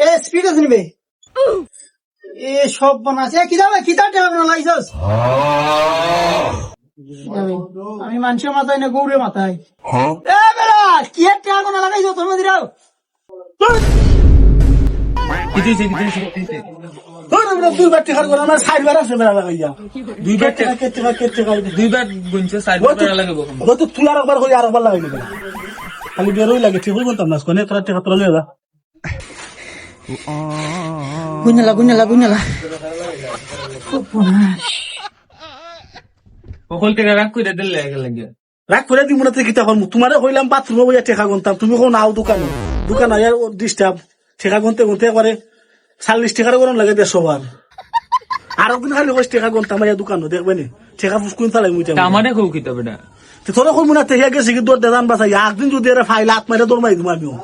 এ speed আছে নিবে এ সব বানাছে কি দাবে কি তার টাকা লাইছস আমি মানুষের মাথায় না গৌরের মাথায় এ বেড়া কি এর টাকা কোন লাগাইছো তোর মধ্যে রাও দুইবার টাকার করে আমার 60 বার আছে বেড়া লাগাইয়া দুইবার টাকা কেটে দুইবার গুনছে 60 টাকা লাগবে ও তো তুলার একবার করে আরেকবার লাগাই দিবে খালি বেরোই লাগে ঠিক বলতাম না কোনে তোরা টাকা তোরা নিয়ে যা গুনালা সকল টাকা রাখ করে দিলে লাগে রাগ করে দিব না কি তখন তোমারে কইলাম বাথরুমে বইয়া টাকা গুনতাম তুমি কোন নাও দোকান আর ডিস্টার্ব টাকা গুনতে করে 40 টাকার গরম লাগে 150 বার আর একদিন খালি 20 টাকা গুনতাম এই দোকানে দেখবে নি টাকা ফুসকুন চালাই মুইতা আমারে কও কি তবে না তোরা কই মনে থেকে গেছে কি তোর দাদান বাসাই একদিন যদি এরা ফাইল হাত মাইরা দৌড় মারি দিম আমিও